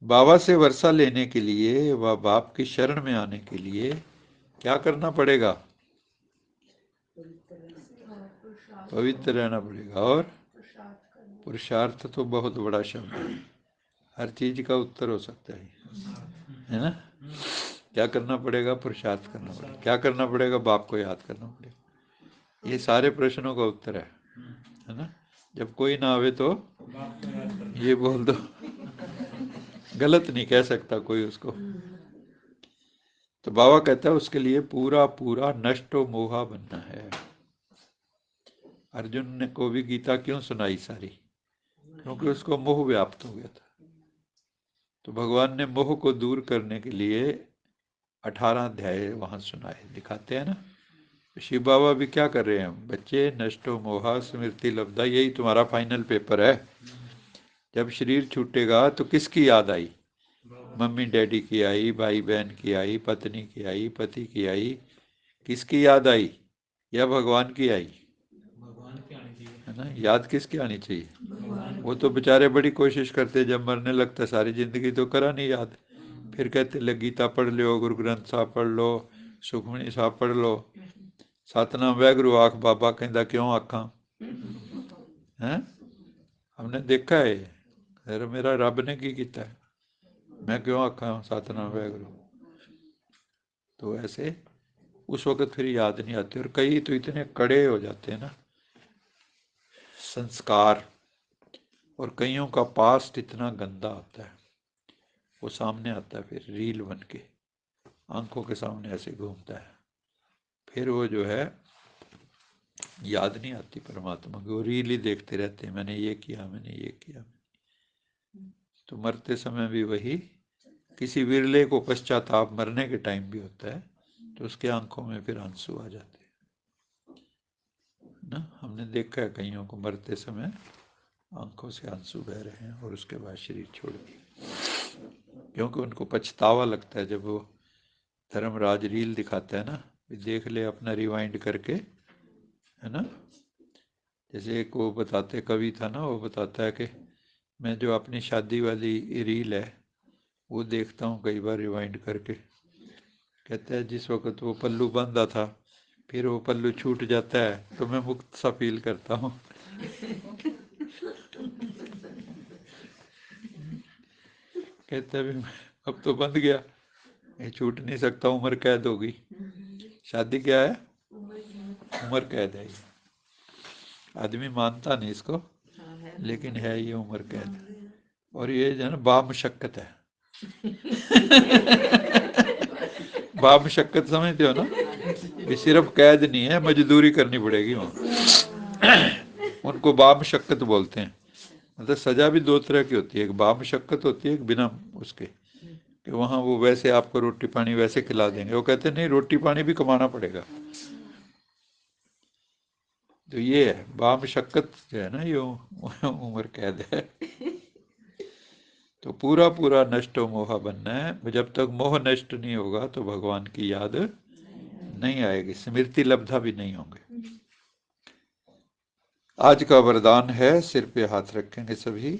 बाबा से वर्षा लेने के लिए व बाप की शरण में आने के लिए क्या करना पड़ेगा? पवित्र रहना पड़ेगा। और पुरुषार्थ तो बहुत बड़ा शब्द है, हर चीज का उत्तर हो सकता है ना? क्या करना पड़ेगा? पुरुषार्थ करना पड़ेगा। क्या करना पड़ेगा? बाप को याद करना पड़ेगा। ये सारे प्रश्नों का उत्तर है ना? जब कोई ना आवे तो ये बोल दो, गलत नहीं कह सकता कोई उसको। तो बाबा कहता है उसके लिए पूरा पूरा नष्टो मोहा बनना है। अर्जुन ने को भी गीता क्यों सुनाई सारी? क्योंकि उसको मोह व्याप्त हो गया था। तो भगवान ने मोह को दूर करने के लिए 18 अध्याय वहां सुनाए, दिखाते हैं ना। शिव बाबा भी क्या कर रहे हैं? बच्चे, नष्टो मोहा स्मृति लब्धा, यही तुम्हारा फाइनल पेपर है। जब शरीर छूटेगा तो किसकी याद आई? मम्मी डैडी की आई, भाई बहन की आई, पत्नी की आई, पति की आई, किसकी याद आई? या भगवान की आई? है ना? याद किसकी आनी चाहिए? वो तो बेचारे बड़ी कोशिश करते, जब मरने लगता सारी जिंदगी तो करा नहीं याद। फिर कहते ले गीता पढ़ लो, गुरु ग्रंथ साहब पढ़ लो, सुखमणी साहब पढ़ लो, सतनाम वैगुरु आख बाबा कहता क्यों आखा है? हमने देखा है, फिर मेरा रब ने की किया है, मैं क्यों आखा सतनाम वैगुरु? तो ऐसे उस वक्त फिर याद नहीं आती। और कई तो इतने कड़े हो जाते हैं ना संस्कार, और कईयों का पास्ट इतना गंदा आता है, वो सामने आता है फिर रील बन के आंखों के सामने ऐसे घूमता है। फिर वो जो है याद नहीं आती परमात्मा की, वो रील ही देखते रहते हैं, मैंने ये किया, मैंने ये किया। तो मरते समय भी वही, किसी विरले को पश्चाताप मरने के टाइम भी होता है, तो उसके आंखों में फिर आंसू आ जाते हैं ना। हमने देखा है कईयों को मरते समय आंखों से आंसू बह रहे हैं और उसके बाद शरीर छोड़ दिया, क्योंकि उनको पछतावा लगता है। जब वो धर्मराज रील दिखाता है ना, देख ले अपना रिवाइंड करके, है ना। जैसे एक वो बताते, कवि था ना, वो बताता है कि मैं जो अपनी शादी वाली रील है वो देखता हूँ कई बार रिवाइंड करके। कहता है जिस वक्त वो पल्लू बांधा था, फिर वो पल्लू छूट जाता है तो मैं मुक्त सा फील करता हूँ। कहता है अब तो बंध गया, ये छूट नहीं सकता, उम्र कैद होगी। शादी क्या है? उम्र कैद है। आदमी मानता नहीं इसको, लेकिन है ये उम्र कैद। और ये जो है ना बामशक्कत है। बामशक्कत समझते हो ना? ये सिर्फ कैद नहीं है, मजदूरी करनी पड़ेगी वहाँ। उनको बामशक्कत बोलते हैं। मतलब सजा भी दो तरह की होती है, एक बामशक्कत होती है, एक बिना उसके, कि वहाँ वो वैसे आपको रोटी पानी वैसे खिला देंगे। वो कहते हैं नहीं, रोटी पानी भी कमाना पड़ेगा। तो ये है बामशक्कत जो है ना, ये उम्र कैद है। तो पूरा पूरा नष्ट मोह बनना है। जब तक मोह नष्ट नहीं होगा तो भगवान की याद नहीं आएगी, स्मृति लब्धा भी नहीं होंगे। आज का वरदान है, सिर पे हाथ रखेंगे सभी,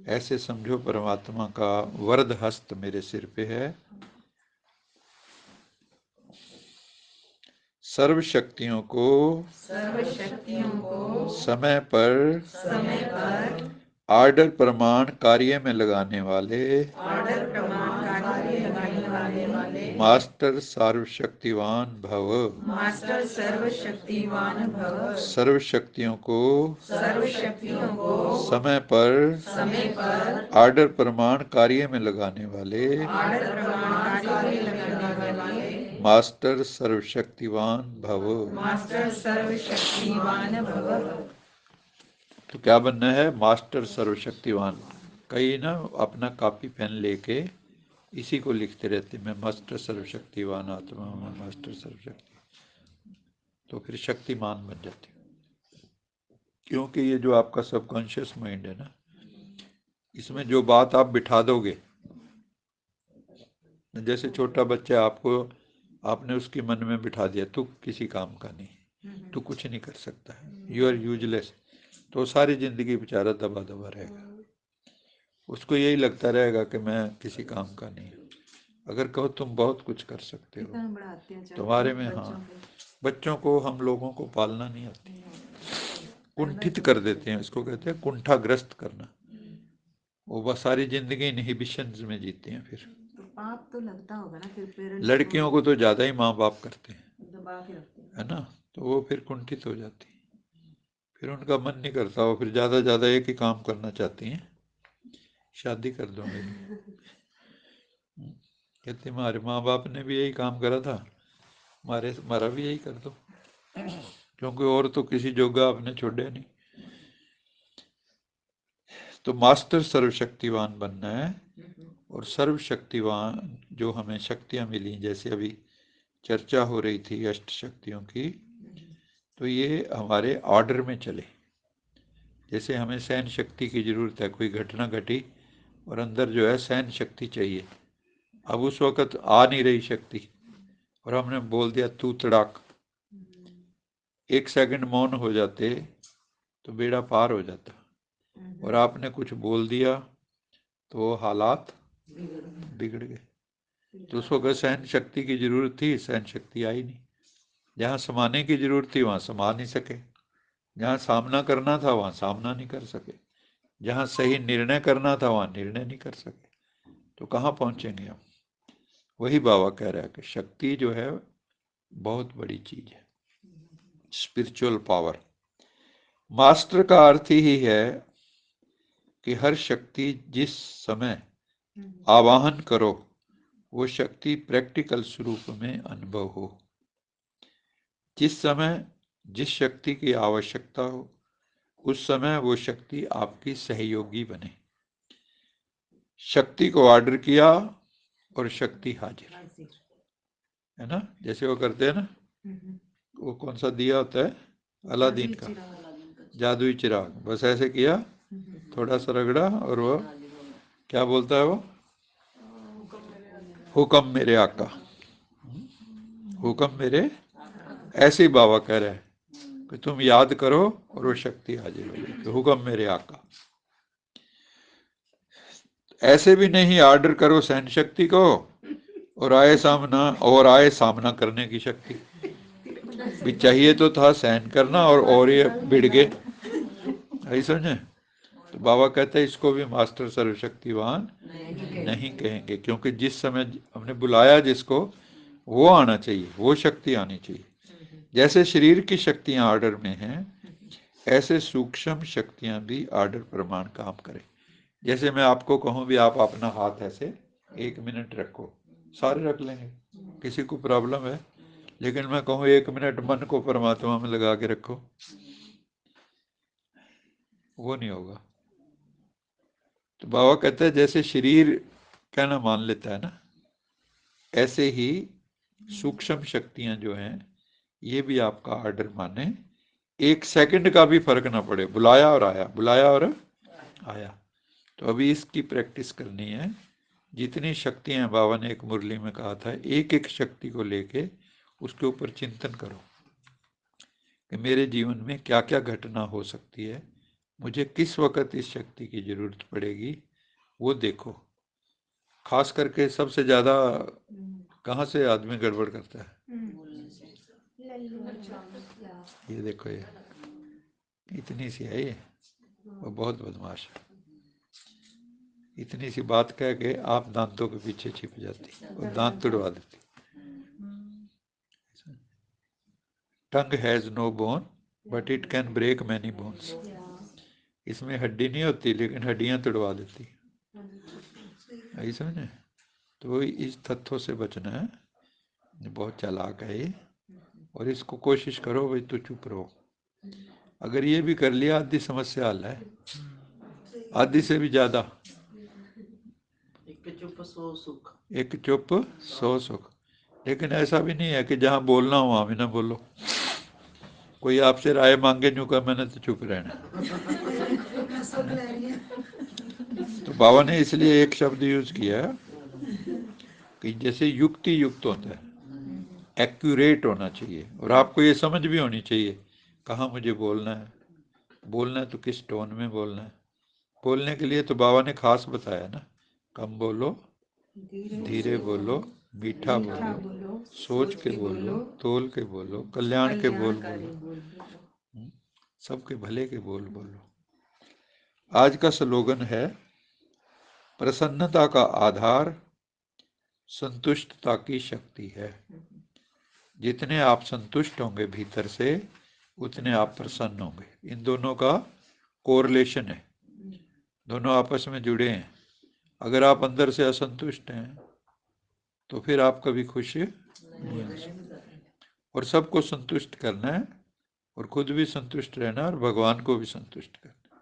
ऐसे समझो परमात्मा का वरद हस्त मेरे सिर पे है। सर्व शक्तियों को समय पर आर्डर प्रमाण कार्य में लगाने वाले मास्टर सर्वशक्तिवान भव। सर्व शक्तियों को समय पर आर्डर प्रमाण कार्य में लगाने वाले मास्टर सर्वशक्तिवान भव। तो क्या बनना है? मास्टर सर्वशक्तिवान। कई ना अपना कॉपी पेन लेके इसी को लिखते रहते, मैं मास्टर सर्वशक्तिवान आत्मा हूँ, मैं मास्टर सर्वशक्ति। तो फिर शक्तिमान बन जाते। क्योंकि ये जो आपका सबकॉन्शियस माइंड है ना, इसमें जो बात आप बिठा दोगे, जैसे छोटा बच्चा, आपको आपने उसके मन में बिठा दिया तू किसी काम का नहीं, तू कुछ नहीं कर सकता है, यू आर यूजलेस, तो सारी जिंदगी बेचारा दबा दबा रहेगा। उसको यही लगता रहेगा कि मैं किसी काम का नहीं हूँ। अगर कहो तुम बहुत कुछ कर सकते हो, कितना बड़ा अत्याचार तुम्हारे में, बच्चों हाँ, पे। बच्चों को हम लोगों को पालना नहीं आती, कुंठित कर देते हैं, इसको कहते हैं कुंठाग्रस्त करना। वो बस सारी जिंदगी इनहिबिशंस में जीते हैं। फिर तो पाप तो लगता होगा ना फिर पेरेंट्स लड़कियों को तो ज़्यादा ही माँ बाप करते हैं, दबा के रखते हैं, है ना, तो वो फिर कुंठित हो जाती है, फिर उनका मन नहीं करता, वो फिर ज़्यादा ज़्यादा एक ही काम करना चाहती हैं, शादी कर दो मेरी। कहते हमारे माँ बाप ने भी यही काम करा था, हमारा भी यही कर दो, क्योंकि और तो किसी जोगा आपने छोड़े नहीं। तो मास्टर सर्वशक्तिवान बनना है, और सर्वशक्तिवान जो हमें शक्तियाँ मिली, जैसे अभी चर्चा हो रही थी अष्ट शक्तियों की, तो ये हमारे ऑर्डर में चले। जैसे हमें सहन शक्ति की ज़रूरत है, कोई घटना घटी और अंदर जो है सहन शक्ति चाहिए, अब उस वक़्त आ नहीं रही शक्ति और हमने बोल दिया तू तड़ाक, एक सेकंड मौन हो जाते तो बेड़ा पार हो जाता, और आपने कुछ बोल दिया तो हालात बिगड़ गए। तो उस वक़्त सहन शक्ति की ज़रूरत थी, सहन शक्ति आई नहीं। जहाँ समाने की ज़रूरत थी वहाँ समा नहीं सके, जहाँ सामना करना था वहाँ सामना नहीं कर सके, जहाँ सही निर्णय करना था वहाँ निर्णय नहीं कर सके, तो कहाँ पहुँचेंगे हम। वही बाबा कह रहा है कि शक्ति जो है बहुत बड़ी चीज़ है, स्पिरिचुअल पावर। मास्टर का अर्थ ही है कि हर शक्ति जिस समय आवाहन करो वो शक्ति प्रैक्टिकल स्वरूप में अनुभव हो, जिस समय जिस शक्ति की आवश्यकता हो उस समय वो शक्ति आपकी सहयोगी बने। शक्ति को ऑर्डर किया और शक्ति हाजिर, है ना। जैसे वो करते हैं ना, वो कौन सा दिया होता है, अलादीन का जादुई चिराग, बस ऐसे किया, थोड़ा सा रगड़ा और वो क्या बोलता है, वो हुक्म मेरे आका, हुक्म मेरे। ऐसे ही बाबा कह रहे हैं कि तुम याद करो और वो शक्ति हाजिर हो जाएगी, हुक्म मेरे आका। ऐसे भी नहीं ऑर्डर करो सहन शक्ति को और आए सामना करने की शक्ति भी चाहिए, तो था सहन करना और ये भिड़ गए, यही समझे। तो बाबा कहते हैं इसको भी मास्टर सर्वशक्तिवान नहीं कहेंगे, क्योंकि जिस समय हमने बुलाया जिसको, वो आना चाहिए, वो शक्ति आनी चाहिए। जैसे शरीर की शक्तियां ऑर्डर में हैं, ऐसे सूक्ष्म शक्तियां भी ऑर्डर प्रमाण काम करें। जैसे मैं आपको कहूँ भी आप अपना हाथ ऐसे 1 मिनट रखो, सारे रख लेंगे, किसी को प्रॉब्लम है, लेकिन मैं कहूँ 1 मिनट मन को परमात्मा में लगा के रखो, वो नहीं होगा। तो बाबा कहते हैं जैसे शरीर कहना मान लेता है ना, ऐसे ही सूक्ष्म शक्तियां जो हैं ये भी आपका ऑर्डर माने, एक सेकंड का भी फर्क ना पड़े, बुलाया और आया, बुलाया और आया। तो अभी इसकी प्रैक्टिस करनी है। जितनी शक्तियां बाबा ने एक मुरली में कहा था, एक एक शक्ति को लेके उसके ऊपर चिंतन करो कि मेरे जीवन में क्या क्या घटना हो सकती है, मुझे किस वक़्त इस शक्ति की ज़रूरत पड़ेगी, वो देखो। खास करके सबसे ज़्यादा कहाँ से आदमी गड़बड़ करता है, ये देखो, ये इतनी सी है, ये वो बहुत बदमाश है, इतनी सी बात कह के आप दांतों के पीछे छिप जाती और दांत तुड़वा देती। Tongue has no bone but it can break many bones. इसमें हड्डी नहीं होती लेकिन हड्डियां तुड़वा देती, यही समझे। तो इस तथ्यों से बचना है, बहुत चालाक है ये, और इसको कोशिश करो भाई तो चुप रहो। अगर ये भी कर लिया आधी समस्या हल है, आधी से भी ज़्यादा। एक चुप सो सुख, एक चुप सौ सुख। लेकिन ऐसा भी नहीं है कि जहाँ बोलना हो वहाँ भी ना बोलो। कोई आपसे राय मांगे यूँ का मैंने तो चुप रहना। तो बाबा ने इसलिए एक शब्द यूज किया कि जैसे युक्ति युक्त होता है, एक्यूरेट होना चाहिए, और आपको ये समझ भी होनी चाहिए कहाँ मुझे बोलना है, बोलना है तो किस टोन में बोलना है, बोलने के लिए तो बाबा ने खास बताया ना, कम बोलो, धीरे बोलो, मीठा बोलो, सोच के बोलो, तोल के बोलो, कल्याण के बोल बोलो, सबके भले के बोल बोलो। आज का स्लोगन है, प्रसन्नता का आधार संतुष्टता की शक्ति है। जितने आप संतुष्ट होंगे भीतर से, उतने आप प्रसन्न होंगे। इन दोनों का कोरिलेशन है, दोनों आपस में जुड़े हैं। अगर आप अंदर से असंतुष्ट हैं तो फिर आप कभी खुश नहीं हो सकते। और सबको संतुष्ट करना है, और खुद भी संतुष्ट रहना, और भगवान को भी संतुष्ट करना।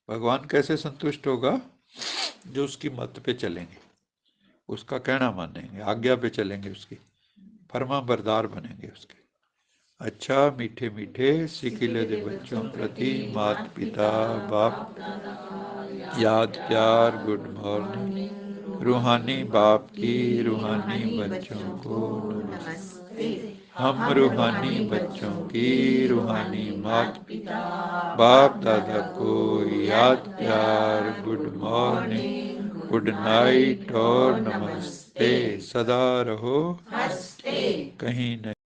भगवान कैसे संतुष्ट होगा? जो उसकी मत पे चलेंगे, उसका कहना मानेंगे, आज्ञा पे चलेंगे, उसकी फरमा बरदार बनेंगे उसके। अच्छा मीठे मीठे सिकिले दे बच्चों प्रति माता पिता बाप याद प्यार, गुड मॉर्निंग। रूहानी बाप की रूहानी बच्चों को नमस्ते। हम रूहानी बच्चों की रूहानी माता पिता बाप दादा को याद प्यार, गुड मॉर्निंग, गुड नाइट और नमस्ते। सदा रहो हंसते, कहीं नहीं